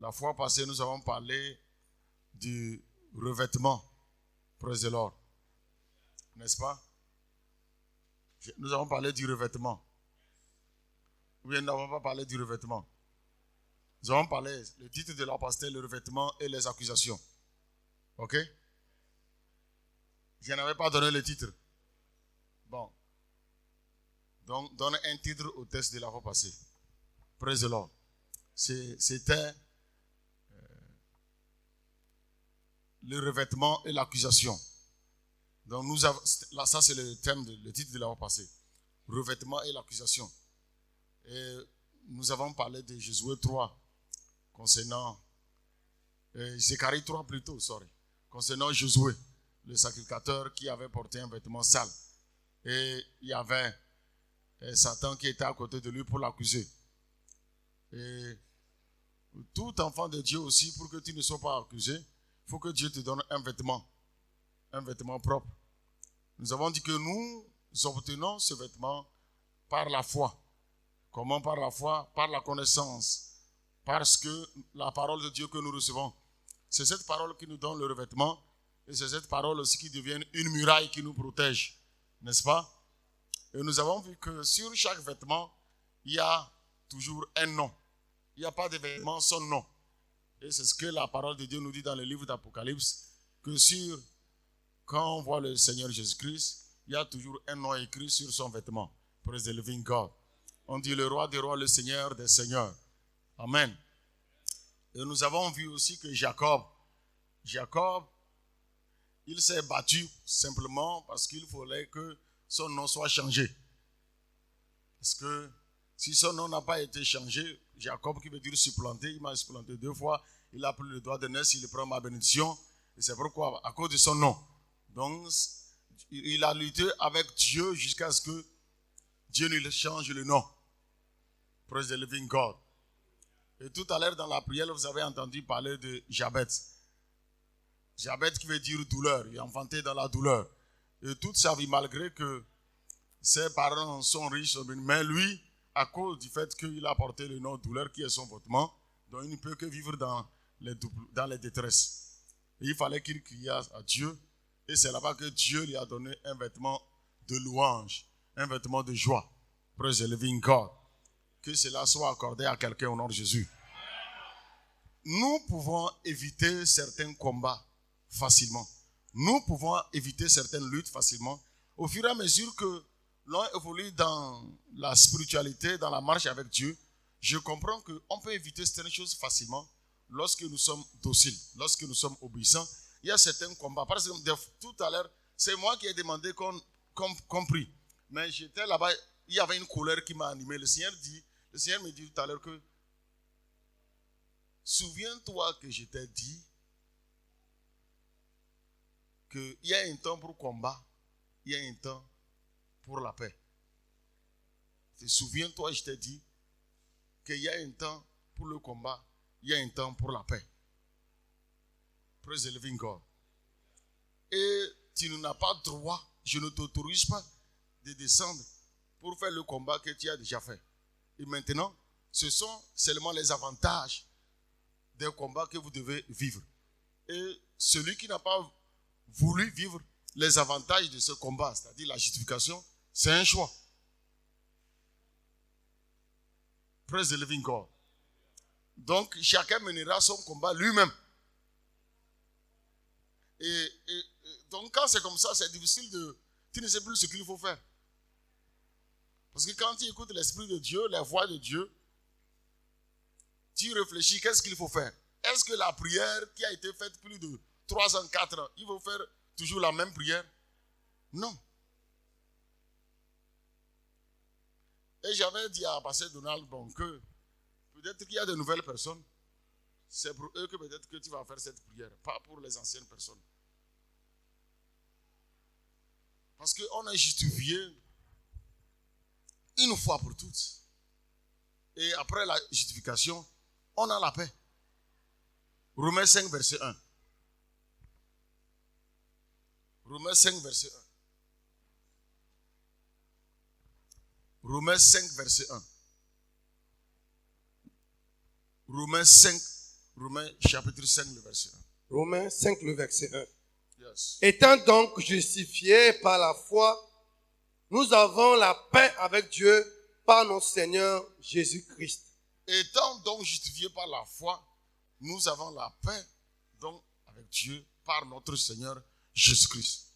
La fois passée, nous avons parlé du revêtement. Praise the Lord. N'est-ce pas? Nous avons parlé du revêtement. Ou bien nous n'avons pas parlé du revêtement. Nous avons parlé, le titre de la pasteur, le revêtement et les accusations. Ok? Je n'avais pas donné le titre. Bon. Donc, donne un titre au texte de la fois passée. Praise the Lord. C'était le revêtement et l'accusation. Donc, nous avons, là, ça c'est le thème, le titre de la fois passée. Revêtement et l'accusation. Et nous avons parlé de Josué 3 concernant Zacharie 3 plutôt, concernant Josué, le sacrificateur qui avait porté un vêtement sale. Et il y avait Satan qui était à côté de lui pour l'accuser. Et tout enfant de Dieu aussi, pour que tu ne sois pas accusé, il faut que Dieu te donne un vêtement propre. Nous avons dit que nous obtenons ce vêtement par la foi. Comment par la foi? Par la connaissance. Parce que la parole de Dieu que nous recevons, c'est cette parole qui nous donne le revêtement et c'est cette parole aussi qui devient une muraille qui nous protège. N'est-ce pas? Et nous avons vu que sur chaque vêtement, il y a toujours un nom. Il n'y a pas de vêtement sans nom. Et c'est ce que la parole de Dieu nous dit dans le livre d'Apocalypse, que quand on voit le Seigneur Jésus-Christ, il y a toujours un nom écrit sur son vêtement. Praise the living God. On dit le roi des rois, le Seigneur des seigneurs. Amen. Et nous avons vu aussi que Jacob, il s'est battu simplement parce qu'il fallait que son nom soit changé. Parce que si son nom n'a pas été changé, Jacob qui veut dire supplanté, il m'a supplanté 2 fois, il a pris le doigt de Ness, il prend ma bénédiction, et c'est pourquoi, à cause de son nom. Donc, il a lutté avec Dieu jusqu'à ce que Dieu lui change le nom. Praise the living God. Et tout à l'heure dans la prière, vous avez entendu parler de Jabet. Jabet qui veut dire douleur, il est enfanté dans la douleur. Et toute sa vie, malgré que ses parents sont riches, mais lui, à cause du fait qu'il a porté le nom douleur qui est son vêtement, donc il ne peut que vivre dans les détresses. Et il fallait qu'il crie à Dieu, et c'est là-bas que Dieu lui a donné un vêtement de louange, un vêtement de joie. Praise the living God. Que cela soit accordé à quelqu'un au nom de Jésus. Nous pouvons éviter certains combats facilement. Nous pouvons éviter certaines luttes facilement au fur et à mesure que l'on évolue dans la spiritualité, dans la marche avec Dieu. Je comprends qu'on peut éviter certaines choses facilement lorsque nous sommes dociles, lorsque nous sommes obéissants. Il y a certains combats. Par exemple, tout à l'heure, c'est moi qui ai demandé qu'on prie. Mais j'étais là-bas, il y avait une colère qui m'a animé. Le Seigneur me dit tout à l'heure que souviens-toi que je t'ai dit qu'il y a un temps pour combat, il y a un temps pour la paix. Souviens-toi, je t'ai dit qu'il y a un temps pour le combat, il y a un temps pour la paix. Praise the living God. Et tu n'as pas droit, je ne t'autorise pas de descendre pour faire le combat que tu as déjà fait. Et maintenant, ce sont seulement les avantages des combats que vous devez vivre. Et celui qui n'a pas voulu vivre les avantages de ce combat, c'est-à-dire la justification, c'est un choix. Praise the living God. Donc, chacun menera son combat lui-même. Et donc, quand c'est comme ça, c'est difficile tu ne sais plus ce qu'il faut faire. Parce que quand tu écoutes l'Esprit de Dieu, la voix de Dieu, tu réfléchis, qu'est-ce qu'il faut faire? Est-ce que la prière qui a été faite plus de 3 ans, 4 ans, il faut faire toujours la même prière? Non. Et j'avais dit à Pasteur Donald que peut-être qu'il y a de nouvelles personnes, c'est pour eux que peut-être que tu vas faire cette prière, pas pour les anciennes personnes. Parce qu'on est justifié une fois pour toutes. Et après la justification, on a la paix. Romains 5, verset 1. Romains 5, verset 1. Romains 5, verset 1. Romains Romains chapitre 5, le verset 1. Romains 5, le verset 1. Yes. Étant donc justifiés par la foi, nous avons la paix avec Dieu par notre Seigneur Jésus-Christ. Étant donc justifiés par la foi, nous avons la paix donc avec Dieu par notre Seigneur Jésus-Christ.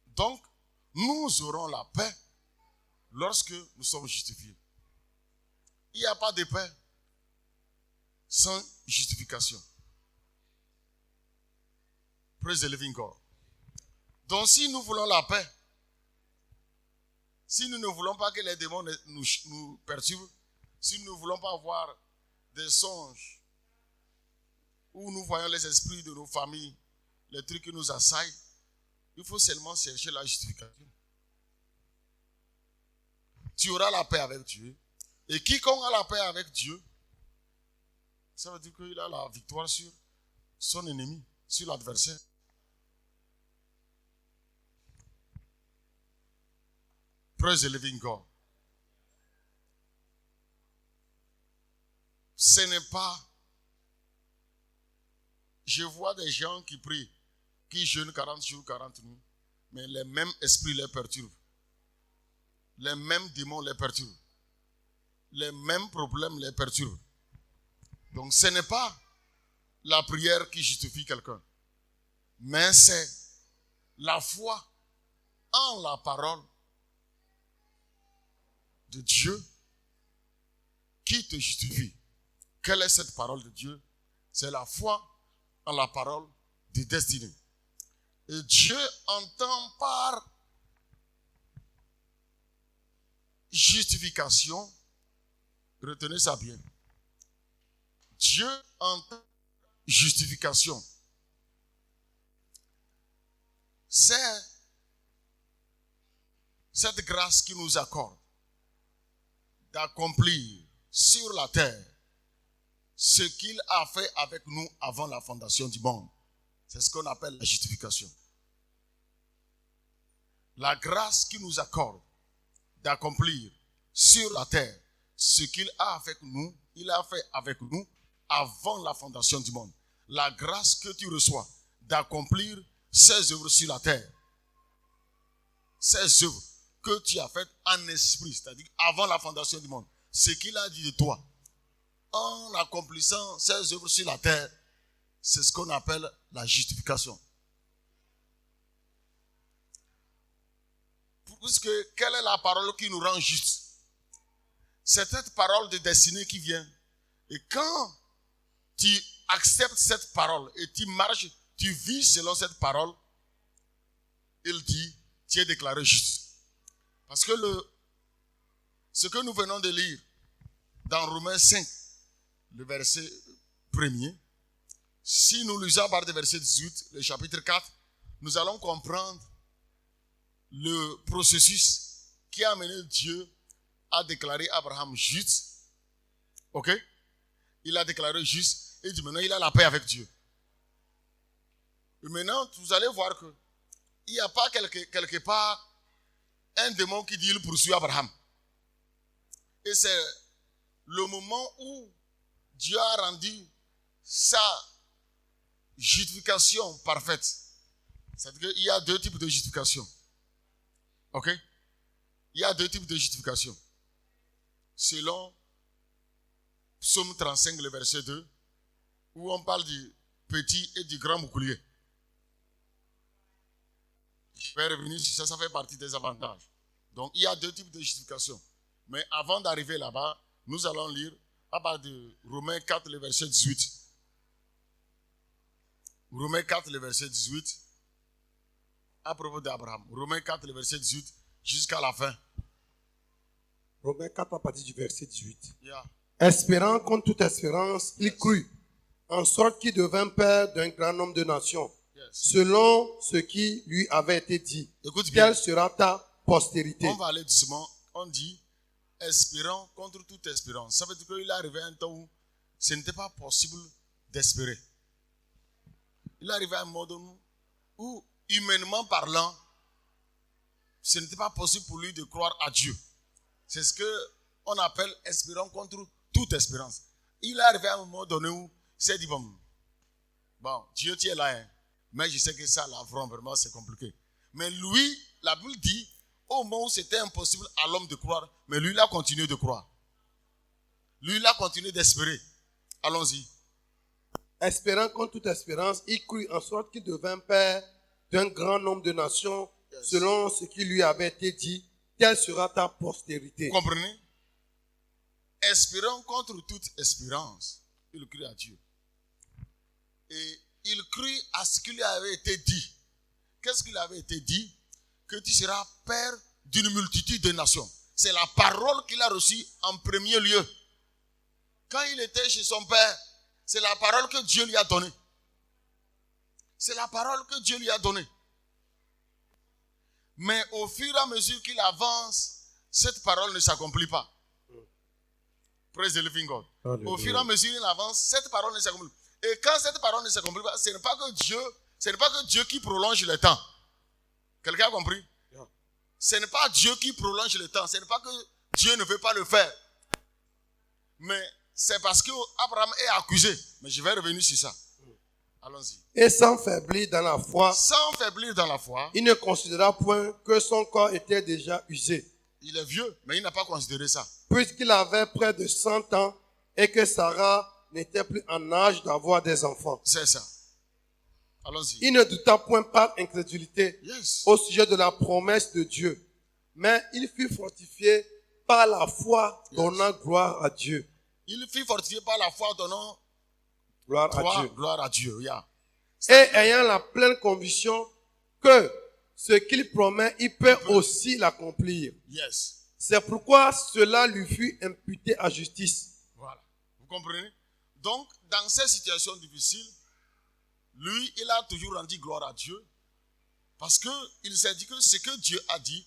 Donc, nous aurons la paix lorsque nous sommes justifiés. Il n'y a pas de paix sans justification. Praise the living God. Donc, si nous voulons la paix, si nous ne voulons pas que les démons nous perturbent, si nous ne voulons pas avoir des songes où nous voyons les esprits de nos familles, les trucs qui nous assaillent, il faut seulement chercher la justification. Tu auras la paix avec Dieu. Et quiconque a la paix avec Dieu, ça veut dire qu'il a la victoire sur son ennemi, sur l'adversaire. Praise the living God. Ce n'est pas... Je vois des gens qui prient, qui jeûnent 40 jours, 40 nuits, mais les mêmes esprits les perturbent. Les mêmes démons les perturbent. Les mêmes problèmes les perturbent. Donc ce n'est pas la prière qui justifie quelqu'un, mais c'est la foi en la parole de Dieu qui te justifie. Quelle est cette parole de Dieu? C'est la foi en la parole de destinée. Et Dieu entend par justification, retenez ça bien. Dieu entend justification. C'est cette grâce qui nous accorde d'accomplir sur la terre ce qu'il a fait avec nous avant la fondation du monde. C'est ce qu'on appelle la justification. La grâce qui nous accorde d'accomplir sur la terre ce qu'il a avec nous, il a fait avec nous avant la fondation du monde. La grâce que tu reçois d'accomplir ses œuvres sur la terre. Ces œuvres que tu as faites en esprit, c'est-à-dire avant la fondation du monde. Ce qu'il a dit de toi, en accomplissant ses œuvres sur la terre, c'est ce qu'on appelle la justification. Puisque quelle est la parole qui nous rend justes? C'est cette parole de destinée qui vient. Et quand tu acceptes cette parole et tu marches, tu vis selon cette parole, il dit, tu es déclaré juste. Parce que ce que nous venons de lire dans Romains 5, le verset 1er, si nous lisons à partir du verset 18, le chapitre 4, nous allons comprendre le processus qui a amené Dieu à déclarer Abraham juste. Ok? Il a déclaré juste et dit maintenant il a la paix avec Dieu. Et maintenant vous allez voir que il n'y a pas quelque part un démon qui dit il poursuit Abraham. Et c'est le moment où Dieu a rendu sa justification parfaite. C'est-à-dire qu'il y a deux types de justification. Ok? Il y a deux types de justification. Selon Psaume 35, le verset 2, où on parle du petit et du grand bouclier. Je vais revenir sur ça, ça fait partie des avantages. Donc, il y a deux types de justification. Mais avant d'arriver là-bas, nous allons lire à partir de Romains 4, le verset 18. Romains 4, le verset 18. À propos d'Abraham. Romains 4, le verset 18, jusqu'à la fin. Romains 4, à partir du verset 18. Yeah. Espérant contre toute espérance, il crut, en sorte qu'il devint père d'un grand nombre de nations, selon ce qui lui avait été dit. Écoute bien. Quelle sera ta postérité? On va aller doucement. On dit, espérant contre toute espérance. Ça veut dire qu'il est arrivé à un temps où ce n'était pas possible d'espérer. Il est arrivé à un moment où, humainement parlant, ce n'était pas possible pour lui de croire à Dieu. C'est ce qu'on appelle espérant contre toute espérance. Il est arrivé à un moment donné où il s'est dit, bon, Bon, Dieu, tu es là, hein. Mais je sais que ça, là, vraiment, c'est compliqué. Mais lui, la Bible dit, au moment où c'était impossible à l'homme de croire, mais lui, il a continué de croire. Lui, il a continué d'espérer. Allons-y. Espérant contre toute espérance, il crut en sorte qu'il devint père d'un grand nombre de nations, selon ce qui lui avait été dit, telle sera ta postérité. Vous comprenez? Espérant contre toute espérance, il crut à Dieu. Et il crut à ce qui lui avait été dit. Qu'est-ce qu'il avait été dit? Que tu seras père d'une multitude de nations. C'est la parole qu'il a reçue en premier lieu. Quand il était chez son père, c'est la parole que Dieu lui a donnée. C'est la parole que Dieu lui a donnée. Mais au fur et à mesure qu'il avance, cette parole ne s'accomplit pas. Praise the living God. Au fur et à mesure qu'il avance, cette parole ne s'accomplit pas. Et quand cette parole ne s'accomplit pas, ce n'est pas que Dieu qui prolonge le temps. Quelqu'un a compris? Ce n'est pas Dieu qui prolonge le temps. Ce n'est pas que Dieu ne veut pas le faire. Mais c'est parce qu'Abraham est accusé. Mais je vais revenir sur ça. Allons-y. Et sans faiblir dans la foi, il ne considéra point que son corps était déjà usé. Il est vieux, mais il n'a pas considéré ça. Puisqu'il avait près de 100 ans et que Sarah n'était plus en âge d'avoir des enfants. C'est ça. Allons-y. Il ne douta point par incrédulité au sujet de la promesse de Dieu, mais il fut fortifié par la foi, donnant gloire à Dieu. Il fut fortifié par la foi, donnant gloire à Dieu. Yeah. Et ayant la pleine conviction que ce qu'il promet, il peut aussi l'accomplir. Yes. C'est pourquoi cela lui fut imputé à justice. Voilà. Vous comprenez? Donc, dans ces situations difficiles, lui, il a toujours rendu gloire à Dieu parce qu'il s'est dit que ce que Dieu a dit,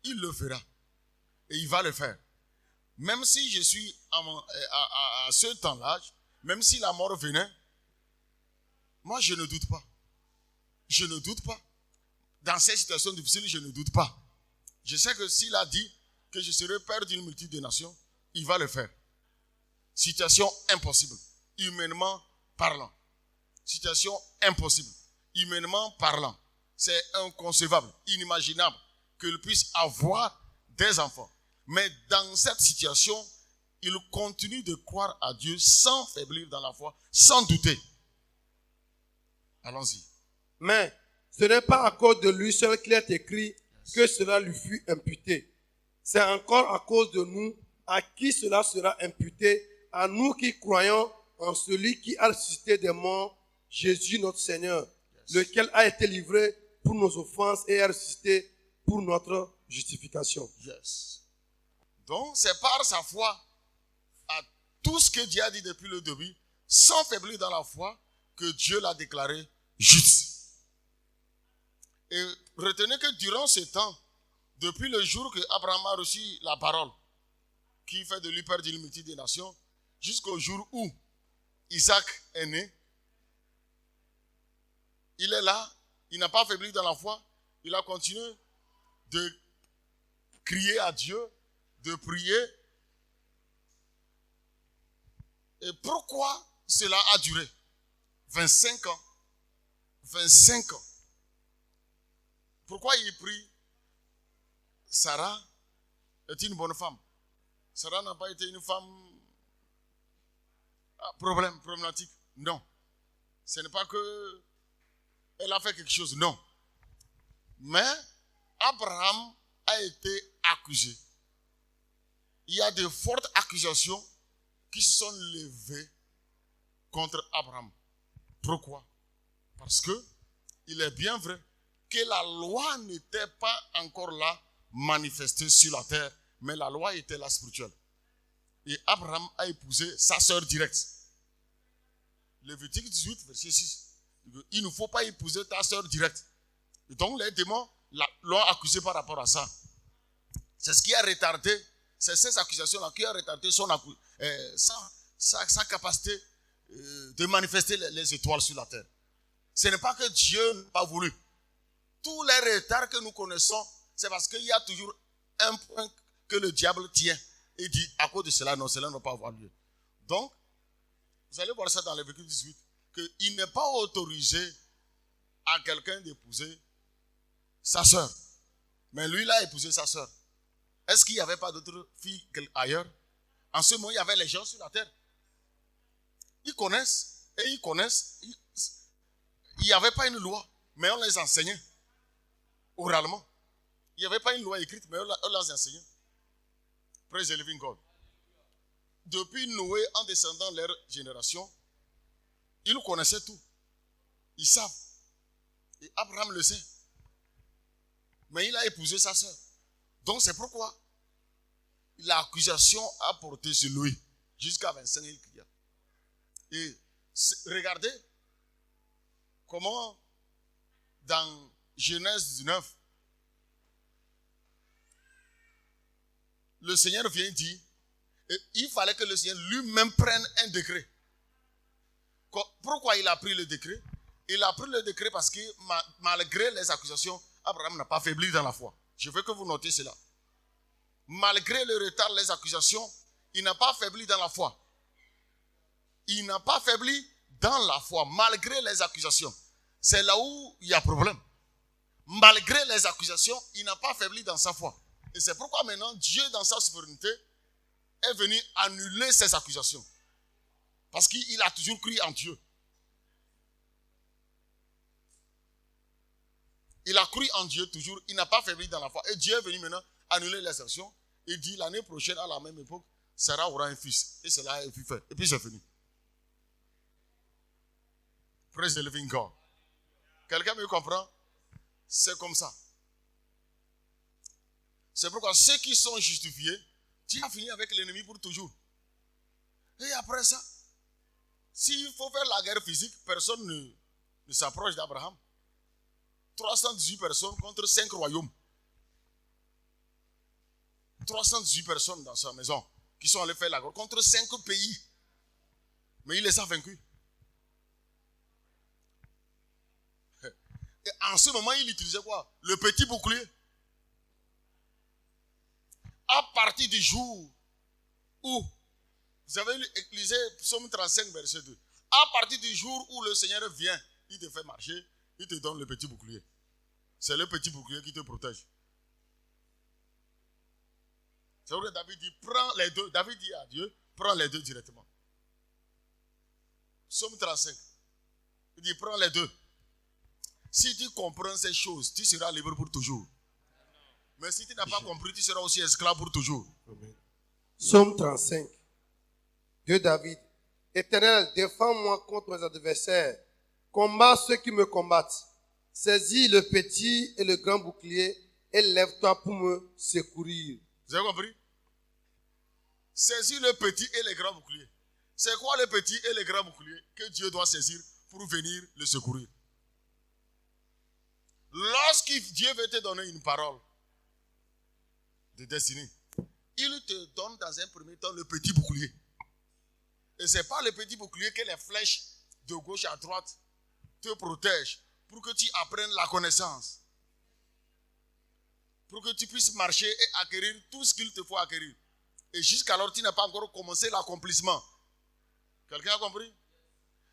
il le fera. Et il va le faire. Même si je suis à ce temps-là, même si la mort venait, moi je ne doute pas. Je ne doute pas. Dans ces situations difficiles, je ne doute pas. Je sais que s'il a dit que je serai père d'une multitude de nations, il va le faire. Situation impossible, humainement parlant. Situation impossible, humainement parlant. C'est inconcevable, inimaginable qu'il puisse avoir des enfants. Mais dans cette situation, il continue de croire à Dieu sans faiblir dans la foi, sans douter. Allons-y. Mais ce n'est pas à cause de lui seul qu'il est écrit que cela lui fut imputé. C'est encore à cause de nous à qui cela sera imputé, à nous qui croyons en celui qui a ressuscité des morts, Jésus notre Seigneur, lequel a été livré pour nos offenses et a ressuscité pour notre justification. Yes. Donc c'est par sa foi à tout ce que Dieu a dit depuis le début, sans faiblir dans la foi, que Dieu l'a déclaré juste. Et retenez que durant ce temps, depuis le jour que Abraham a reçu la parole, qui fait de lui père d'une multitude des nations, jusqu'au jour où Isaac est né, il est là, il n'a pas faibli dans la foi, il a continué de crier à Dieu, de prier. Et pourquoi cela a duré 25 ans? 25 ans. Pourquoi il prie? Sarah est une bonne femme. Sarah n'a pas été une femme problématique. Non. Ce n'est pas que elle a fait quelque chose. Non. Mais Abraham a été accusé. Il y a de fortes accusations qui se sont levées contre Abraham. Pourquoi? Parce que il est bien vrai que la loi n'était pas encore là manifestée sur la terre, mais la loi était là spirituelle. Et Abraham a épousé sa sœur directe. Lévitique 18, verset 6. Il ne faut pas épouser ta sœur directe. Et donc les démons l'ont accusé par rapport à ça. C'est ce qui a retardé, c'est ces accusations-là qui ont retardé sa capacité de manifester les étoiles sur la terre. Ce n'est pas que Dieu n'a pas voulu. Tous les retards que nous connaissons, c'est parce qu'il y a toujours un point que le diable tient et dit à cause de cela, non, cela ne va pas avoir lieu. Donc, vous allez voir ça dans Lévitique 18. qu'il n'est pas autorisé à quelqu'un d'épouser sa sœur. Mais lui, il a épousé sa sœur. Est-ce qu'il n'y avait pas d'autres filles ailleurs? En ce moment, il y avait les gens sur la terre. Ils connaissent, et ils connaissent. Il n'y avait pas une loi, mais on les enseignait oralement. Il n'y avait pas une loi écrite, mais on les enseignait. Praise the living God. Depuis Noé, en descendant leur génération, ils connaissaient tout. Ils savent. Et Abraham le sait. Mais il a épousé sa sœur. Donc c'est pourquoi l'accusation a porté sur lui. Jusqu'à 25 000 clients. Et regardez comment dans Genèse 19, le Seigneur vient dire, et il fallait que le Seigneur lui-même prenne un décret. Pourquoi il a pris le décret? Il a pris le décret parce que malgré les accusations, Abraham n'a pas faibli dans la foi. Je veux que vous notez cela. Malgré le retard, les accusations, il n'a pas faibli dans la foi. Il n'a pas faibli dans la foi, malgré les accusations. C'est là où il y a problème. Malgré les accusations, il n'a pas faibli dans sa foi. Et c'est pourquoi maintenant, Dieu, dans sa souveraineté, est venu annuler ces accusations. Parce qu'il a toujours cru en Dieu. Il a cru en Dieu toujours, il n'a pas faibli dans la foi. Et Dieu est venu maintenant annuler les actions. Il dit l'année prochaine, à la même époque, Sarah aura un fils. Et cela est fait. Et puis c'est fini. Praise the living God. Quelqu'un me comprend? C'est comme ça. C'est pourquoi ceux qui sont justifiés, Dieu a fini avec l'ennemi pour toujours. Et après ça, s'il faut faire la guerre physique, personne ne s'approche d'Abraham. 318 personnes contre 5 royaumes. 318 personnes dans sa maison qui sont allées faire la guerre contre 5 pays. Mais il les a vaincus. Et en ce moment, il utilisait quoi? Le petit bouclier. À partir du jour où, vous avez lisé Psaume 35, verset 2. À partir du jour où le Seigneur vient, il te fait marcher, il te donne le petit bouclier. C'est le petit bouclier qui te protège. C'est vrai que David dit, prends les deux. David dit à Dieu, prends les deux directement. Psaume 35. Il dit, prends les deux. Si tu comprends ces choses, tu seras libre pour toujours. Mais si tu n'as pas compris, tu seras aussi esclave pour toujours. Amen. Psaume 35. Dieu David. Éternel, défends-moi contre mes adversaires. Combat ceux qui me combattent. Saisis le petit et le grand bouclier et lève-toi pour me secourir. Vous avez compris? Saisis le petit et le grand bouclier. C'est quoi le petit et le grand bouclier que Dieu doit saisir pour venir le secourir? Lorsque Dieu veut te donner une parole de destinée, il te donne dans un premier temps le petit bouclier. Et ce n'est pas le petit bouclier que les flèches de gauche à droite te protègent pour que tu apprennes la connaissance. Pour que tu puisses marcher et acquérir tout ce qu'il te faut acquérir. Et jusqu'alors, tu n'as pas encore commencé l'accomplissement. Quelqu'un a compris?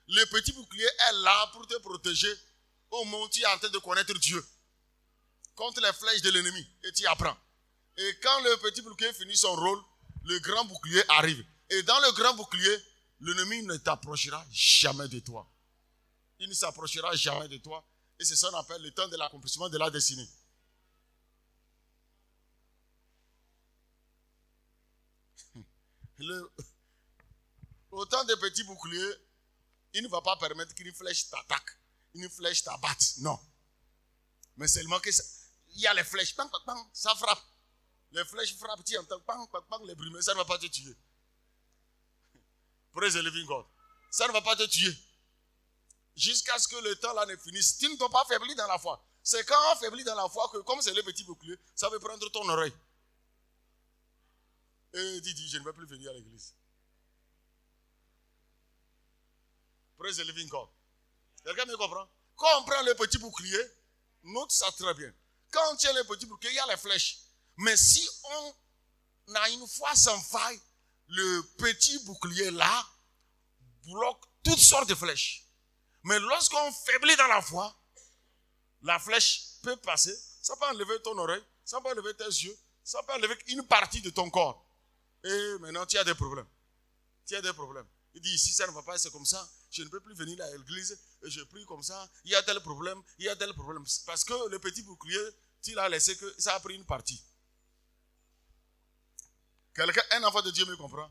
Le petit bouclier est là pour te protéger au moment où tu es en train de connaître Dieu. Contre les flèches de l'ennemi. Et tu apprends. Et quand le petit bouclier finit son rôle, le grand bouclier arrive. Et dans le grand bouclier, l'ennemi ne t'approchera jamais de toi. Il ne s'approchera jamais de toi. Et c'est ça qu'on appelle le temps de l'accomplissement de la destinée. Autant de petits boucliers, il ne va pas permettre qu'une flèche t'attaque, une flèche t'abatte. Non. Mais seulement qu'il y a les flèches, bang, bang, bang, ça frappe. Les flèches frappent, tu entends, bang, bang, bang, les brumes, ça ne va pas te tuer. Praise the living God. Ça ne va pas te tuer. Jusqu'à ce que le temps là ne finisse. Tu ne dois pas faiblir dans la foi. C'est quand on faiblit dans la foi que, comme c'est le petit bouclier, ça veut prendre ton oreille. Et tu dis, je ne vais plus venir à l'église. Praise the living God. Quelqu'un me comprend? Quand on prend le petit bouclier, note ça très bien. Quand on tient le petit bouclier, il y a les flèches. Mais si on a une foi sans faille, le petit bouclier là bloque toutes sortes de flèches. Mais lorsqu'on faiblit dans la foi, la flèche peut passer, ça peut enlever ton oreille, ça peut enlever tes yeux, ça peut enlever une partie de ton corps. Et maintenant, tu as des problèmes. Tu as des problèmes. Il dit, ici, ça ne va pas, c'est comme ça. Je ne peux plus venir à l'église. Et je prie comme ça. Il y a tel problème. Il y a tel problème. Parce que le petit bouclier, tu l'as laissé que ça a pris une partie. Quelqu'un, un enfant de Dieu me comprend?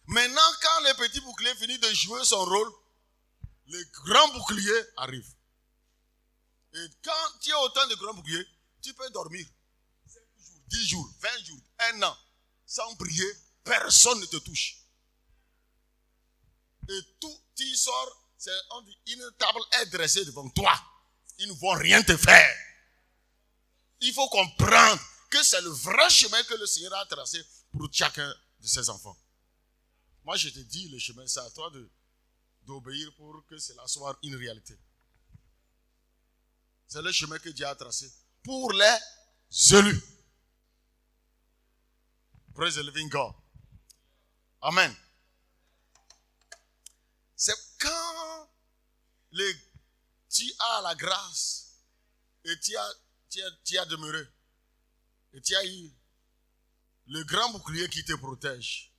Maintenant, quand le petit bouclier finit de jouer son rôle, le grand bouclier arrive. Et quand tu as autant de grands boucliers, tu peux dormir 5 jours, 10 jours, 20 jours, 1 an, sans prier, personne ne te touche. Et tout, tu sors, on dit, une table est dressée devant toi. Ils ne vont rien te faire. Il faut comprendre que c'est le vrai chemin que le Seigneur a tracé pour chacun de ses enfants. Moi, je te dis, le chemin, c'est à toi d'obéir pour que cela soit une réalité. C'est le chemin que Dieu a tracé pour les élus. Praise the living God. Amen. C'est quand tu as la grâce et tu as demeuré et tu as eu le grand bouclier qui te protège.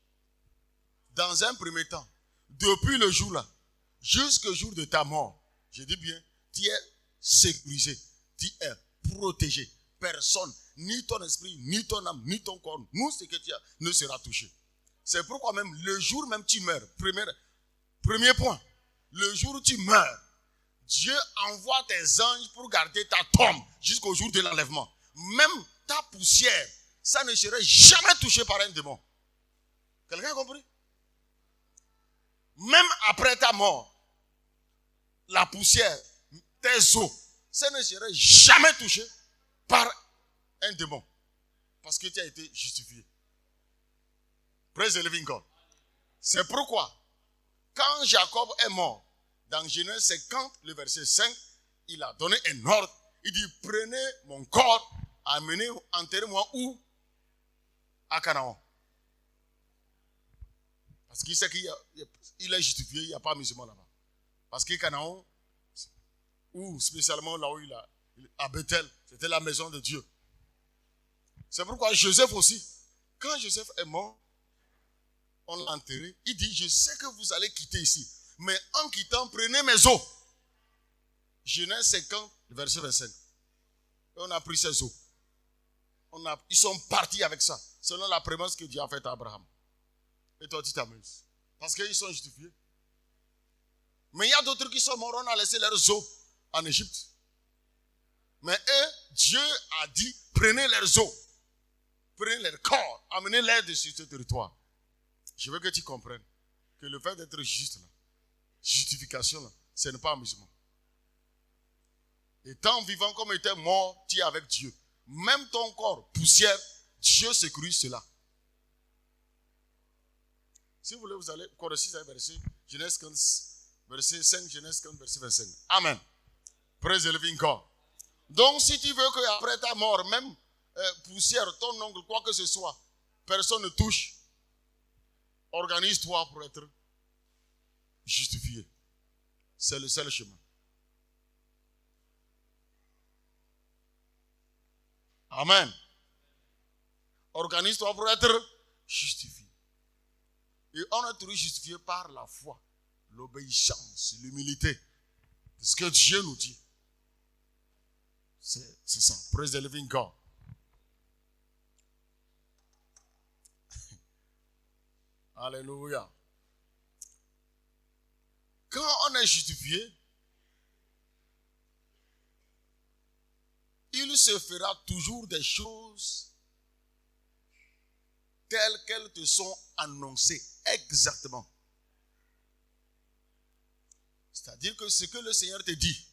Dans un premier temps, depuis le jour là, jusqu'au jour de ta mort, je dis bien, tu es sécurisé, tu es protégé. Personne, ni ton esprit, ni ton âme, ni ton corps, nous ce que tu as, ne sera touché. C'est pourquoi même le jour même tu meurs, premier point, le jour où tu meurs, Dieu envoie tes anges pour garder ta tombe jusqu'au jour de l'enlèvement. Même ta poussière, ça ne serait jamais touché par un démon. Quelqu'un a compris? Même après ta mort, la poussière, tes os, ça ne serait jamais touché par un démon. Parce que tu as été justifié. Praise the living God. C'est pourquoi, quand Jacob est mort, dans Genèse 50, le verset 5, il a donné un ordre. Il dit, prenez mon corps, amenez, enterrez-moi où? À Canaan. Parce qu'il sait qu'il est justifié, il n'y a pas musulman là-bas. Parce que Canaan, ou spécialement là où il a, à Bethel, c'était la maison de Dieu. C'est pourquoi Joseph aussi, quand Joseph est mort, on l'a enterré, il dit, je sais que vous allez quitter ici, mais en quittant, prenez mes os. Genèse 50, verset 25. Et on a pris ces os. Ils sont partis avec ça, selon la promesse que Dieu a faite à Abraham. Et toi, tu t'amuses. Parce qu'ils sont justifiés. Mais il y a d'autres qui sont morts, on a laissé leurs os en Égypte. Mais eux, Dieu a dit, prenez leurs os, prenez leur corps, amenez-les sur ce territoire. Je veux que tu comprennes que le fait d'être juste là, justification là, ce n'est pas amusement. Étant vivant comme étant mort, tu es avec Dieu. Même ton corps, poussière, Dieu sécurise cela. Si vous voulez, vous allez corriger un verset, Genèse 15, verset 5, Genèse 15, verset 25. Amen. Praise the living God. Donc, si tu veux qu'après ta mort, même poussière, ton ongle, quoi que ce soit, personne ne touche, organise-toi pour être justifié. C'est le seul chemin. Amen. Organise-toi pour être justifié. Et on est toujours justifié par la foi, l'obéissance, l'humilité. C'est ce que Dieu nous dit. C'est ça. Praise the living God. Alléluia. Quand on est justifié, il se fera toujours des choses telles qu'elles te sont annoncées exactement. C'est-à-dire que ce que le Seigneur te dit,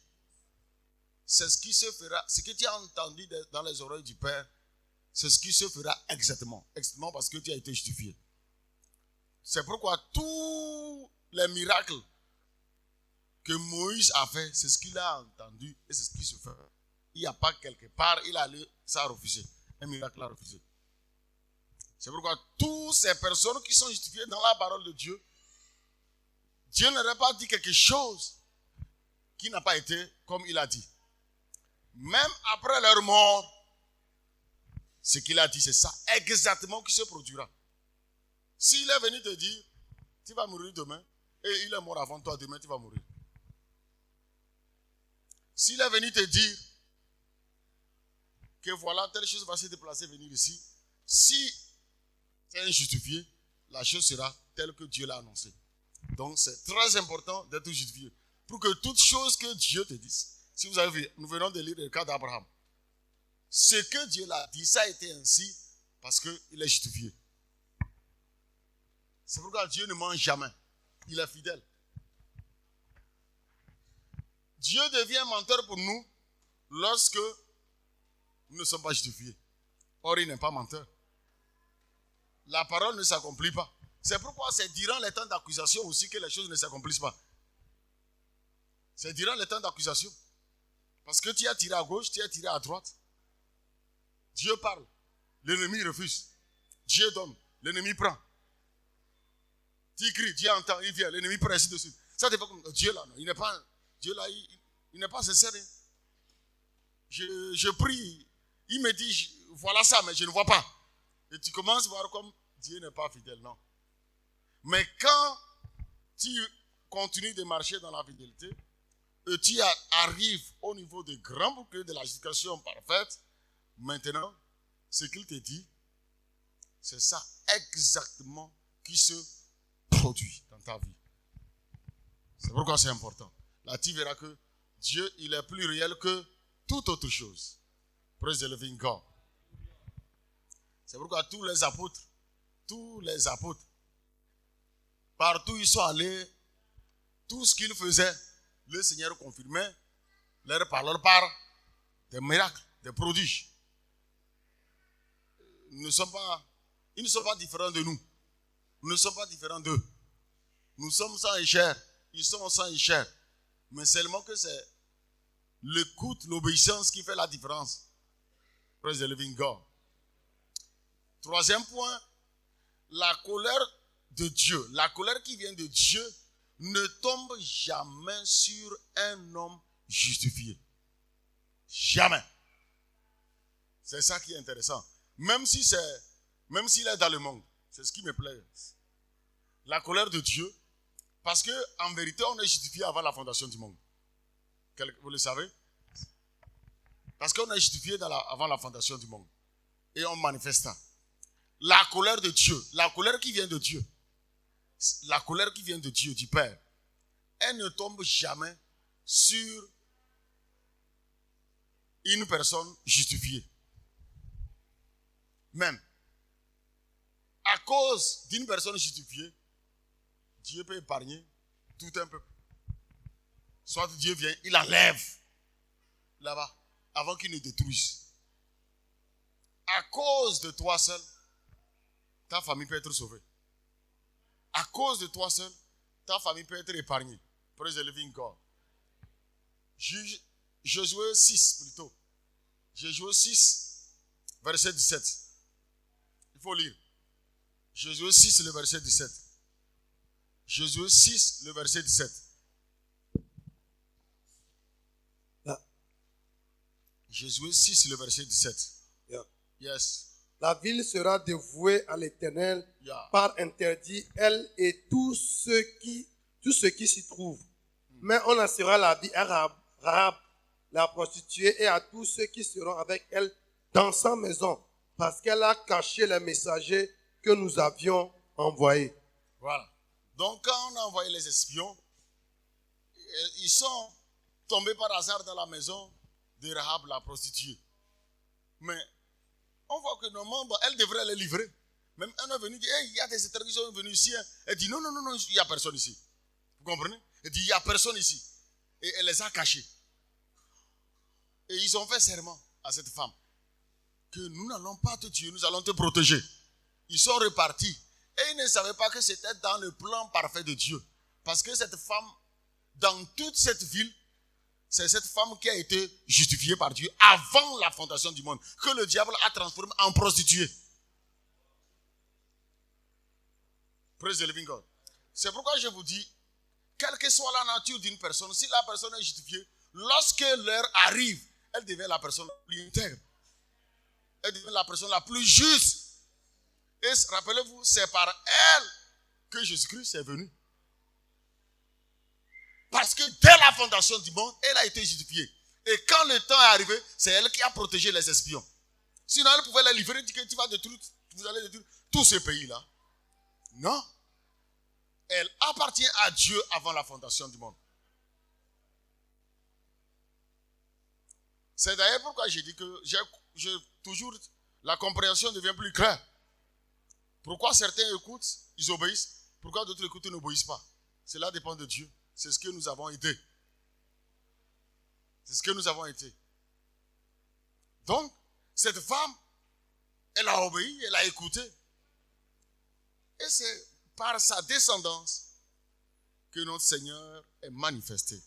c'est ce qui se fera, ce que tu as entendu dans les oreilles du Père, c'est ce qui se fera exactement. Exactement parce que tu as été justifié. C'est pourquoi tous les miracles que Moïse a fait, c'est ce qu'il a entendu et c'est ce qui se fait. Il n'y a pas quelque part, il a allé, ça a refusé. Un miracle a refusé. C'est pourquoi toutes ces personnes qui sont justifiées dans la parole de Dieu, Dieu n'aurait pas dit quelque chose qui n'a pas été comme il a dit. Même après leur mort, ce qu'il a dit, c'est ça exactement qui se produira. S'il est venu te dire, tu vas mourir demain, et il est mort avant toi, demain tu vas mourir. S'il est venu te dire que voilà, telle chose va se déplacer, venir ici, si c'est injustifié, la chose sera telle que Dieu l'a annoncée. Donc c'est très important d'être justifié. Pour que toute chose que Dieu te dise, si vous avez vu, nous venons de lire le cas d'Abraham. Ce que Dieu l'a dit, ça a été ainsi parce qu'il est justifié. C'est pourquoi Dieu ne ment jamais. Il est fidèle. Dieu devient menteur pour nous lorsque nous ne sommes pas justifiés. Or, il n'est pas menteur. La parole ne s'accomplit pas. C'est pourquoi c'est durant les temps d'accusation aussi que les choses ne s'accomplissent pas. C'est durant les temps d'accusation. Parce que tu as tiré à gauche, tu as tiré à droite. Dieu parle. L'ennemi refuse. Dieu donne. L'ennemi prend. Tu cries, Dieu entend, il vient. L'ennemi prend ainsi de suite. Ça dépend comme Dieu là. Non, il n'est pas, Dieu là, il n'est pas sincère. Je prie. Il me dit, voilà ça, mais je ne vois pas. Et tu commences à voir comme Dieu n'est pas fidèle. Non. Mais quand tu continues de marcher dans la fidélité, et tu arrives au niveau de grand bouclier de la justification parfaite, maintenant, ce qu'il te dit, c'est ça exactement qui se produit dans ta vie. C'est pourquoi c'est important. Là, tu verras que Dieu, il est plus réel que toute autre chose. Praise the living God. C'est pourquoi tous les apôtres, partout où ils sont allés, tout ce qu'ils faisaient, le Seigneur confirmait leur parole par des miracles, des prodiges. Ils ne sont pas différents de nous. Nous ne sommes pas différents d'eux. Nous sommes sang et chair. Ils sont sang et chair. Mais seulement que c'est l'écoute, l'obéissance qui fait la différence. Praise the living God. Troisième point, la colère de Dieu. La colère qui vient de Dieu ne tombe jamais sur un homme justifié. Jamais. C'est ça qui est intéressant. Même s'il est dans le monde. C'est ce qui me plaît. La colère de Dieu. Parce qu'en vérité, on est justifié avant la fondation du monde. Vous le savez? Parce qu'on est justifié avant la fondation du monde. Et on manifeste ça. La colère de Dieu. La colère qui vient de Dieu. La colère qui vient de Dieu, du Père. Elle ne tombe jamais sur une personne justifiée. Même. À cause d'une personne justifiée, Dieu peut épargner tout un peuple. Soit Dieu vient, il enlève là-bas, avant qu'il ne détruise. À cause de toi seul, ta famille peut être sauvée. À cause de toi seul, ta famille peut être épargnée. Praise the living God. Josué 6 plutôt. Josué 6, verset 17. Il faut lire. Josué 6, le verset 17. Josué 6, le verset 17. Josué 6, le verset 17. Yeah. Yes. La ville sera dévouée à l'Éternel par interdit, elle et tout ce qui s'y trouve. Mais on laissera la vie à Rahab, la prostituée, et à tous ceux qui seront avec elle dans sa maison, parce qu'elle a caché les messagers que nous avions envoyés. Voilà. Donc quand on a envoyé les espions, ils sont tombés par hasard dans la maison de Rahab, la prostituée. Mais on voit que normalement, elle devrait les livrer. Même un est venu dire, hey, il y a des étrangers qui sont venus ici. Elle dit, non, il n'y a personne ici. Vous comprenez? Elle dit, il n'y a personne ici. Et elle les a cachés. Et ils ont fait serment à cette femme que nous n'allons pas te tuer, nous allons te protéger. Ils sont repartis. Et ils ne savaient pas que c'était dans le plan parfait de Dieu. Parce que cette femme, dans toute cette ville, c'est cette femme qui a été justifiée par Dieu avant la fondation du monde, que le diable a transformée en prostituée. Praise the living God. C'est pourquoi je vous dis, quelle que soit la nature d'une personne, si la personne est justifiée, lorsque l'heure arrive, elle devient la personne la plus intègre. Elle devient la personne la plus juste. Et rappelez-vous, c'est par elle que Jésus-Christ est venu. Parce que dès la fondation du monde, elle a été justifiée. Et quand le temps est arrivé, c'est elle qui a protégé les espions. Sinon, elle pouvait les livrer, dire que tu vas détruire, vous allez détruire tous ces pays-là. Non. Elle appartient à Dieu avant la fondation du monde. C'est d'ailleurs pourquoi j'ai dit que toujours la compréhension devient plus claire. Pourquoi certains écoutent, ils obéissent. Pourquoi d'autres écoutent et n'obéissent pas. Cela dépend de Dieu. C'est ce que nous avons été. C'est ce que nous avons été. Donc, cette femme, elle a obéi, elle a écouté. Et c'est par sa descendance que notre Seigneur est manifesté.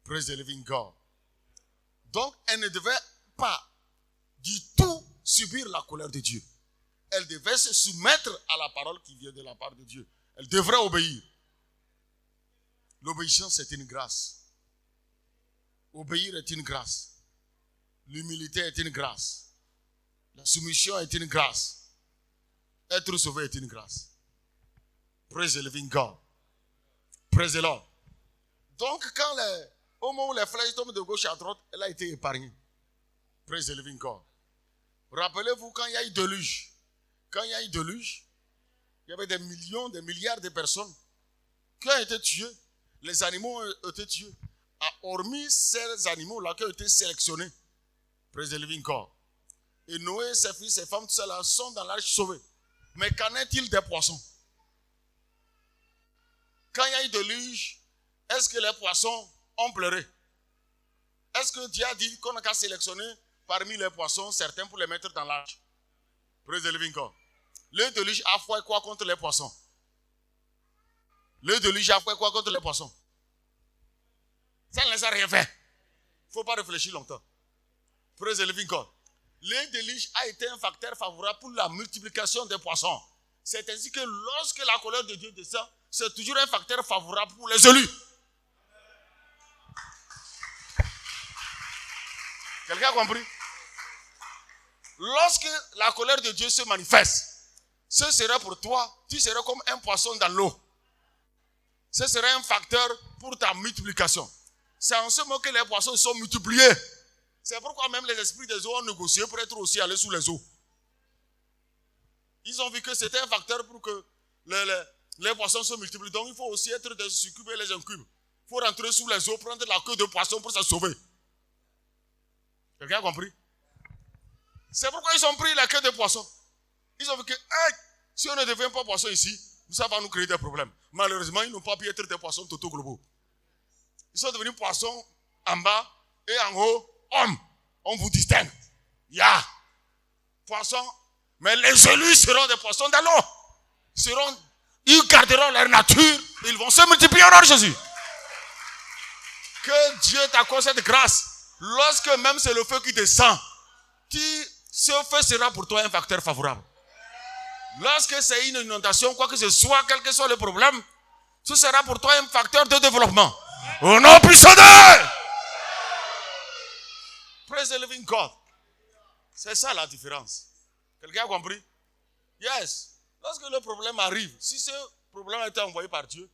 Praise the living God. Donc, elle ne devait pas du tout subir la colère de Dieu. Elle devait se soumettre à la parole qui vient de la part de Dieu. Elle devrait obéir. L'obéissance est une grâce. Obéir est une grâce. L'humilité est une grâce. La soumission est une grâce. Être sauvé est une grâce. Praise the living God. Praise the Lord. Donc, au moment où les flèches tombent de gauche à droite, elle a été épargnée. Praise the living God. Rappelez-vous quand il y a eu déluge. Quand il y a eu déluge, il y avait des millions, des milliards de personnes qui ont été tuées. Les animaux ont été tués. Hormis ces animaux-là qui ont été sélectionnés. Praise the living God. Et Noé, ses fils, ses femmes, tout ça là, sont dans l'arche sauvée. Mais qu'en est-il des poissons? Quand il y a eu déluge, est-ce que les poissons ont pleuré? Est-ce que Dieu a dit qu'on n'a qu'à sélectionner parmi les poissons certains pour les mettre dans l'arche? Praise the living God. Le déluge a fait quoi contre les poissons? Le déluge a fait quoi contre les poissons? Ça ne les a rien fait. Il ne faut pas réfléchir longtemps. Praise the living God. Le déluge a été un facteur favorable pour la multiplication des poissons. C'est ainsi que lorsque la colère de Dieu descend, c'est toujours un facteur favorable pour les élus. Quelqu'un a compris? Lorsque la colère de Dieu se manifeste, ce serait pour toi, tu serais comme un poisson dans l'eau. Ce serait un facteur pour ta multiplication. C'est en ce moment que les poissons sont multipliés. C'est pourquoi même les esprits des eaux ont négocié pour être aussi allés sous les eaux. Ils ont vu que c'était un facteur pour que les poissons se multiplient. Donc il faut aussi être des succubes et les incubes. Il faut rentrer sous les eaux, prendre la queue de poisson pour se sauver. Quelqu'un a compris? C'est pourquoi ils ont pris la queue de poisson. Ils ont vu que si on ne devient pas poisson ici, ça va nous créer des problèmes. Malheureusement, ils n'ont pas pu être des poissons totaux globaux. Ils sont devenus poissons en bas et en haut, hommes. On vous distingue. Poissons. Mais les élus seront des poissons dans l'eau. Ils garderont leur nature. Ils vont se multiplier au nom de Jésus. Que Dieu t'accorde cette grâce. Lorsque même c'est le feu qui descend, ce feu sera pour toi un facteur favorable. Lorsque c'est une inondation, quoi que ce soit, quel que soit le problème, ce sera pour toi un facteur de développement. Au nom puissant de Dieu. Praise the living God. C'est ça la différence. Quelqu'un a compris? Yes. Lorsque le problème arrive, si ce problème a été envoyé par Dieu,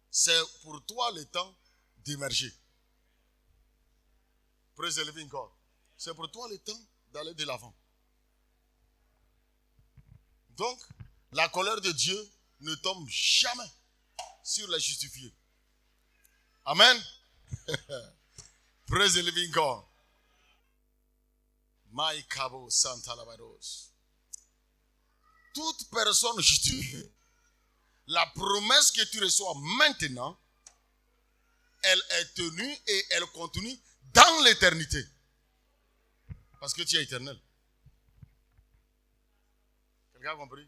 c'est pour toi le temps d'émerger. Praise the living God. C'est pour toi le temps d'aller de l'avant. Donc, la colère de Dieu ne tombe jamais sur les justifiés. Amen. Praise the living God. My Cabo Santa Labados. Toute personne justifiée, la promesse que tu reçois maintenant, elle est tenue et elle continue dans l'éternité. Parce que tu es éternel. Quelqu'un a compris?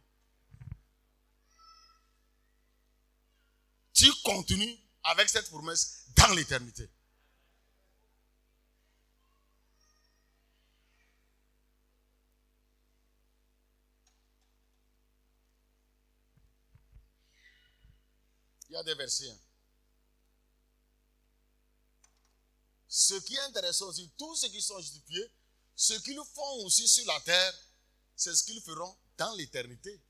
Tu continues avec cette promesse dans l'éternité. Il y a des versets. Hein. Ce qui est intéressant aussi, tous ceux qui sont justifiés, ce qu'ils font aussi sur la terre, c'est ce qu'ils feront dans l'éternité,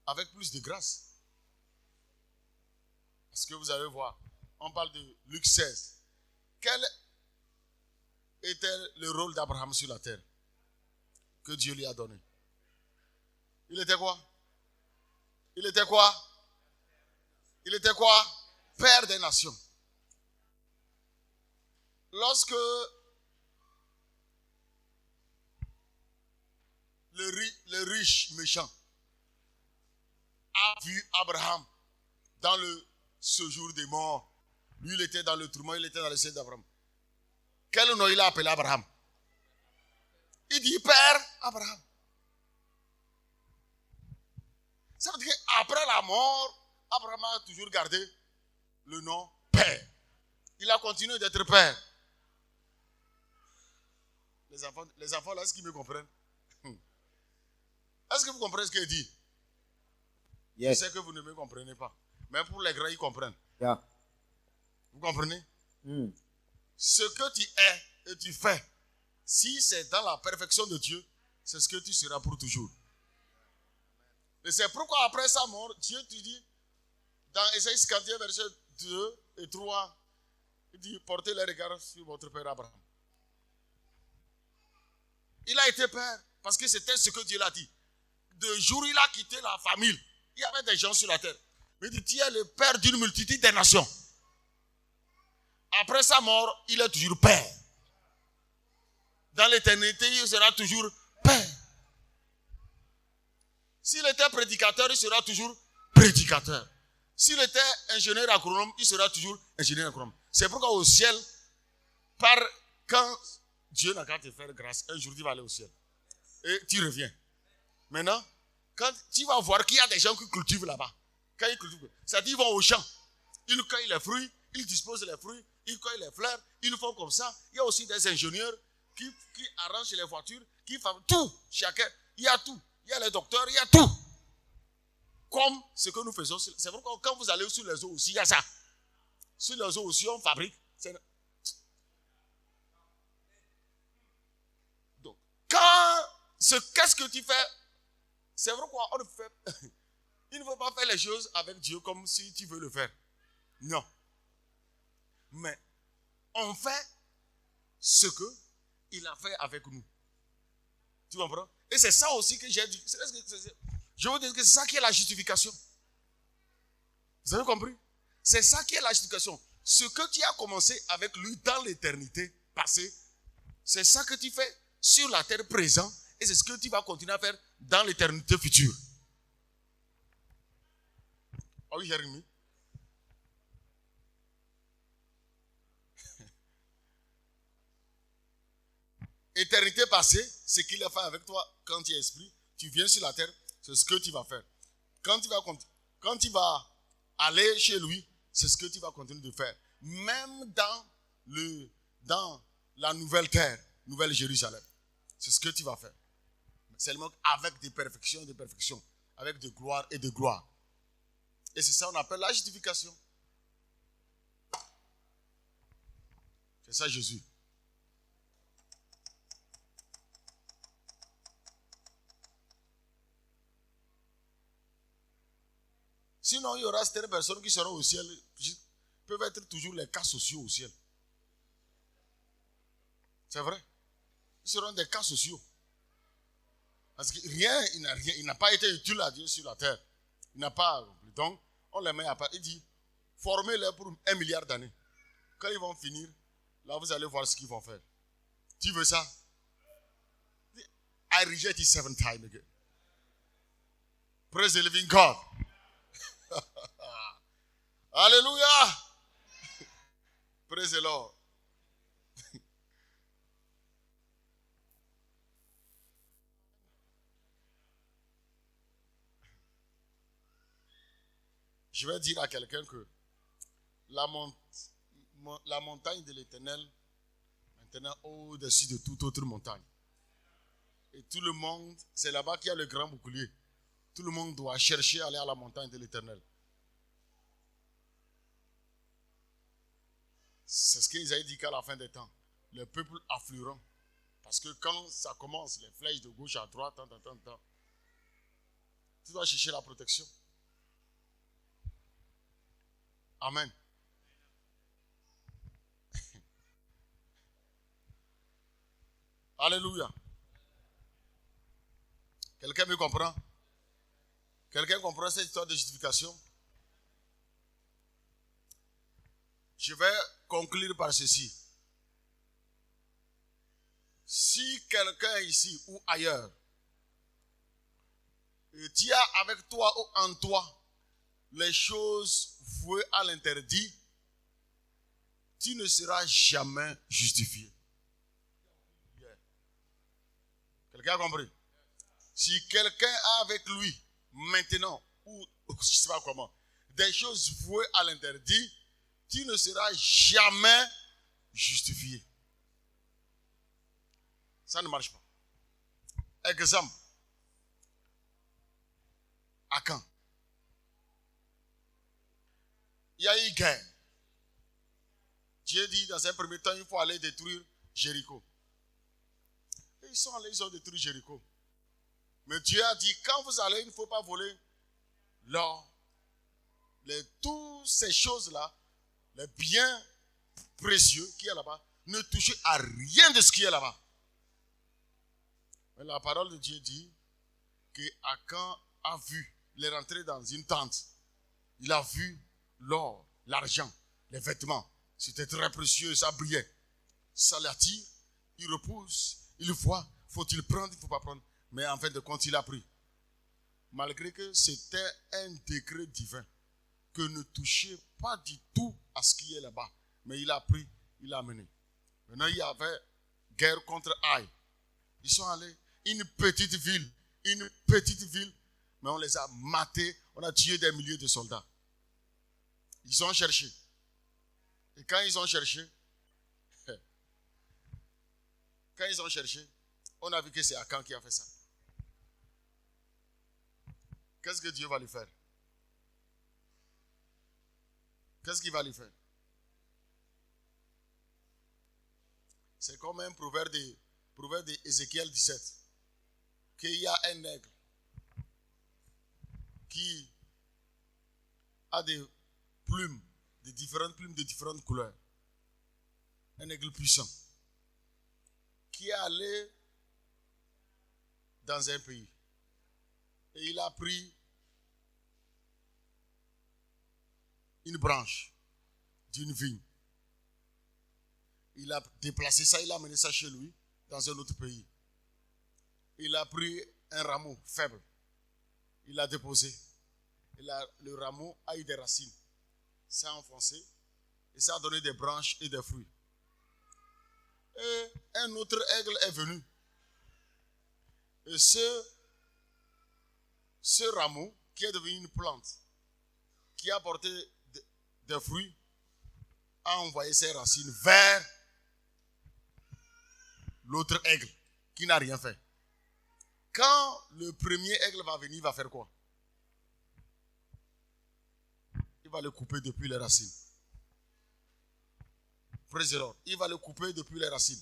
avec plus de grâce. Parce que vous allez voir, on parle de Luc 16. Quel était le rôle d'Abraham sur la terre que Dieu lui a donné? Il était quoi? Il était quoi? Il était quoi? Père des nations. Lorsque le riche méchant a vu Abraham dans le séjour des morts, lui il était dans le tourment, il était dans le ciel d'Abraham. Quel nom il a appelé Abraham? Il dit Père Abraham. Ça veut dire qu'après la mort, Abraham a toujours gardé le nom Père. Il a continué d'être Père. Les enfants là, est-ce qu'ils me comprennent? Est-ce que vous comprenez ce qu'il dit? Yes. Je sais que vous ne me comprenez pas. Mais pour les grands, ils comprennent. Yeah. Vous comprenez? Ce que tu es et tu fais, si c'est dans la perfection de Dieu, c'est ce que tu seras pour toujours. Et c'est pourquoi après sa mort, Dieu te dit, dans Ésaïe 51, verset 2 et 3, il dit, portez les regards sur votre père Abraham. Il a été père parce que c'était ce que Dieu l'a dit. De jour, il a quitté la famille. Il y avait des gens sur la terre. Il dit, tu es le père d'une multitude des nations. Après sa mort, il est toujours père. Dans l'éternité, il sera toujours père. S'il était prédicateur, il sera toujours prédicateur. S'il était ingénieur agronome, il sera toujours ingénieur agronome. C'est pourquoi au ciel, quand Dieu n'a qu'à te faire grâce, un jour tu vas aller au ciel. Et tu reviens. Maintenant, quand tu vas voir qu'il y a des gens qui cultivent là-bas. Quand ils cultivent, c'est-à-dire ils vont au champ. Ils cueillent les fruits, ils disposent les fruits, ils cueillent les fleurs, ils font comme ça. Il y a aussi des ingénieurs qui arrangent les voitures, qui font tout. Chacun, il y a tout. Il y a les docteurs, il y a tout. Comme ce que nous faisons. C'est pourquoi quand vous allez sur les eaux aussi, il y a ça. Sur les eaux aussi, on fabrique. Donc, qu'est-ce que tu fais? C'est pourquoi il ne faut pas faire les choses avec Dieu comme si tu veux le faire. Non. Mais on fait ce qu'il a fait avec nous. Tu comprends? Et c'est ça aussi que j'ai dit. Je veux dire que c'est ça qui est la justification. Vous avez compris? C'est ça qui est la justification. Ce que tu as commencé avec lui dans l'éternité passée, c'est ça que tu fais sur la terre présente et c'est ce que tu vas continuer à faire dans l'éternité future. Are you hearing me? Éternité passée, ce qu'il a fait avec toi quand tu es esprit, tu viens sur la terre, c'est ce que tu vas faire. Quand tu vas aller chez lui, c'est ce que tu vas continuer de faire. Même dans la nouvelle terre, nouvelle Jérusalem, c'est ce que tu vas faire. Seulement avec des perfections, avec de gloire et de gloire. Et c'est ça qu'on appelle la justification. C'est ça Jésus. Sinon, il y aura certaines personnes qui seront au ciel, qui peuvent être toujours les cas sociaux au ciel. C'est vrai. Ils seront des cas sociaux. Parce que il n'a pas été utile à Dieu sur la terre. Il n'a pas. Donc, on les met à part. Il dit, formez-les pour 1 milliard d'années. Quand ils vont finir, là, vous allez voir ce qu'ils vont faire. Tu veux ça? I reject it 7 times again. Praise the living God. Alléluia. Praise the Lord. Je vais dire à quelqu'un que la montagne de l'Éternel, maintenant au-dessus de toute autre montagne. Et tout le monde, c'est là-bas qu'il y a le grand bouclier. Tout le monde doit chercher à aller à la montagne de l'Éternel. C'est ce qu'Isaïe dit qu'à la fin des temps, le peuple afflueront. Parce que quand ça commence, les flèches de gauche à droite, tu dois chercher la protection. Amen. Alléluia. Quelqu'un me comprend? Quelqu'un comprend cette histoire de justification? Je vais conclure par ceci. Si quelqu'un ici ou ailleurs tient avec toi ou en toi les choses vouées à l'interdit, tu ne seras jamais justifié. Quelqu'un a compris? Si quelqu'un a avec lui maintenant, ou je ne sais pas comment, des choses vouées à l'interdit, tu ne seras jamais justifié. Ça ne marche pas. Exemple. Akan. Il y a eu guerre. Dieu dit dans un premier temps, il faut aller détruire Jéricho. Et ils sont allés, ils ont détruit Jéricho. Mais Dieu a dit, quand vous allez, il ne faut pas voler l'or. Toutes ces choses-là, les biens précieux qui est là-bas, ne touchez à rien de ce qui est là-bas. Mais la parole de Dieu dit que Akan a vu, il est rentré dans une tente. Il a vu l'or, l'argent, les vêtements. C'était très précieux, ça brillait. Ça l'attire, il repousse, il voit, faut-il prendre, il ne faut pas prendre. Mais en fin de compte, il a pris. Malgré que c'était un décret divin, que ne touchez pas du tout à ce qui est là-bas. Mais il a pris, il a amené. Maintenant, il y avait guerre contre Aïe. Ils sont allés, une petite ville, mais on les a matés, on a tué des milliers de soldats. Ils ont cherché. Et quand ils ont cherché, on a vu que c'est Akan qui a fait ça. Qu'est-ce que Dieu va lui faire? Qu'est-ce qu'il va lui faire? C'est comme un proverbe d'Ézéchiel 17. Qu'il y a un aigle qui a des plumes, de différentes couleurs. Un aigle puissant. Qui est allé dans un pays. Et il a pris une branche d'une vigne. Il a déplacé ça, il a amené ça chez lui, dans un autre pays. Il a pris un rameau faible. Il l'a déposé. Et le rameau a eu des racines. Ça a enfoncé. Et ça a donné des branches et des fruits. Et un autre aigle est venu. Et ce rameau, qui est devenu une plante, qui a porté des fruits, a envoyé ses racines vers l'autre aigle, qui n'a rien fait. Quand le premier aigle va venir, il va faire quoi? Il va le couper depuis les racines. Praise the Lord. Il va le couper depuis les racines.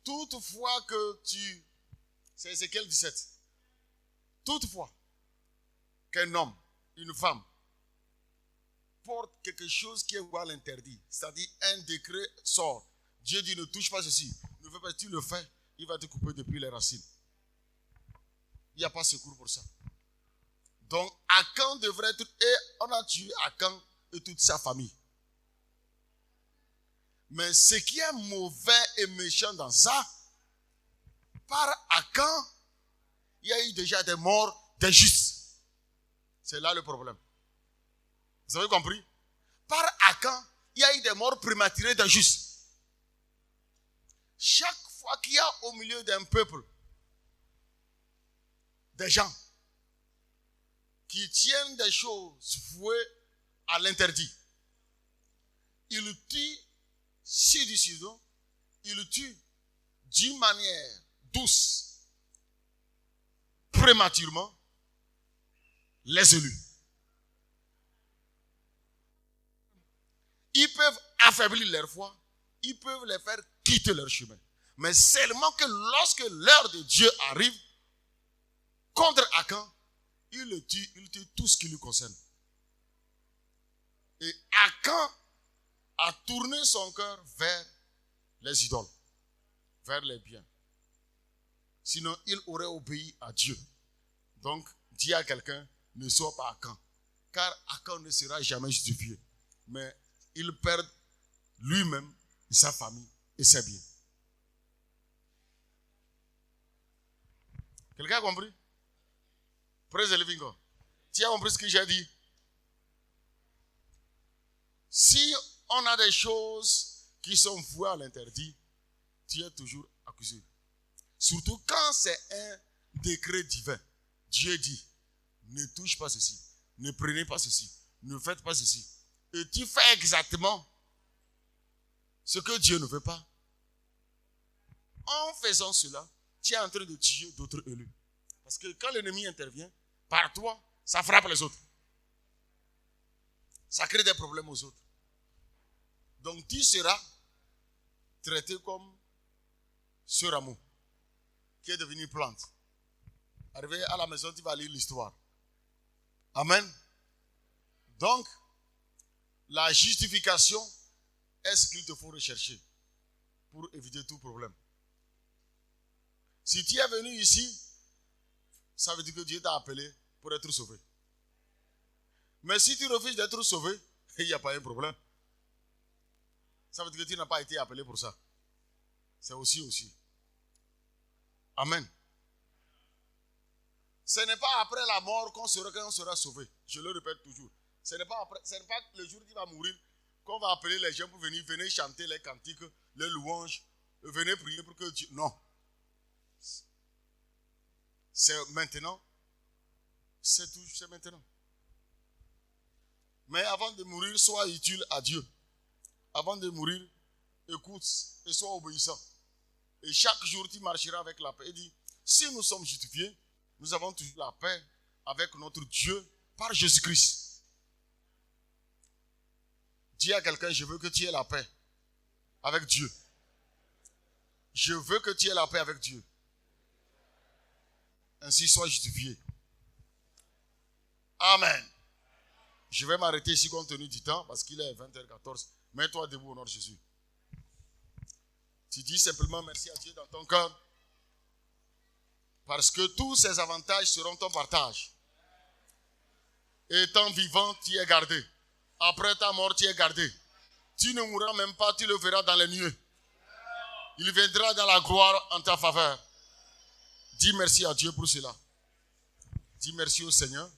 Toutefois que c'est Ézéchiel 17. Toutefois qu'un homme, une femme, porte quelque chose qui est à l'interdit, c'est-à-dire un décret sort. Dieu dit ne touche pas ceci. Ne fais pas, tu le fais, il va te couper depuis les racines. Il n'y a pas secours pour ça. Donc Akan devrait être, et on a tué Akan et toute sa famille. Mais ce qui est mauvais et méchant dans ça, par Akan, il y a eu déjà des morts des justes. C'est là le problème. Vous avez compris? Par Akan, il y a eu des morts prématurées des justes. Chaque fois qu'il y a au milieu d'un peuple des gens qui tiennent des choses vouées à l'interdit, ils tuent ci-dessus, ils tuent d'une manière douce, prématurément, les élus. ils peuvent affaiblir leur foi, ils peuvent les faire quitter leur chemin. Mais seulement que lorsque l'heure de Dieu arrive, contre Akan, il le tue tout ce qui lui concerne. Et Akan a tourné son cœur vers les idoles, vers les biens. Sinon, il aurait obéi à Dieu. Donc, dis à quelqu'un, ne sois pas Akan. Car Akan ne sera jamais justifié. Mais il perd lui-même, sa famille et ses biens. Quelqu'un a compris? Praise the living God. Tu as compris ce que j'ai dit? Si on a des choses qui sont vouées à l'interdit, tu es toujours accusé. Surtout quand c'est un décret divin. Dieu dit, ne touche pas ceci, ne prenez pas ceci, ne faites pas ceci. Et tu fais exactement ce que Dieu ne veut pas. En faisant cela, tu es en train de tuer d'autres élus. Parce que quand l'ennemi intervient, par toi, ça frappe les autres. Ça crée des problèmes aux autres. Donc tu seras traité comme ce rameau qui est devenu plante. Arrivé à la maison, tu vas lire l'histoire. Amen. Donc, la justification est ce qu'il te faut rechercher pour éviter tout problème. Si tu es venu ici, ça veut dire que Dieu t'a appelé pour être sauvé. Mais si tu refuses d'être sauvé, il n'y a pas un problème. Ça veut dire que tu n'as pas été appelé pour ça. C'est aussi. Amen. Ce n'est pas après la mort qu'on sera sauvé. Je le répète toujours. Ce n'est pas le jour qui va mourir qu'on va appeler les gens pour venir chanter les cantiques, les louanges, venez prier pour que Dieu... Non. C'est maintenant. C'est maintenant. Mais avant de mourir, sois utile à Dieu. Avant de mourir, écoute et sois obéissant. Et chaque jour, tu marcheras avec la paix. Il dit, si nous sommes justifiés, nous avons toujours la paix avec notre Dieu par Jésus-Christ. Dis à quelqu'un, je veux que tu aies la paix avec Dieu. Je veux que tu aies la paix avec Dieu. Ainsi sois justifié. Amen. Je vais m'arrêter ici compte tenu du temps parce qu'il est 20h14. Mets-toi debout au nom de Jésus. Tu dis simplement merci à Dieu dans ton cœur. Parce que tous ces avantages seront ton partage. Étant vivant, tu es gardé. Après ta mort, tu es gardé. Tu ne mourras même pas, tu le verras dans les nuées. Il viendra dans la gloire en ta faveur. Dis merci à Dieu pour cela. Dis merci au Seigneur.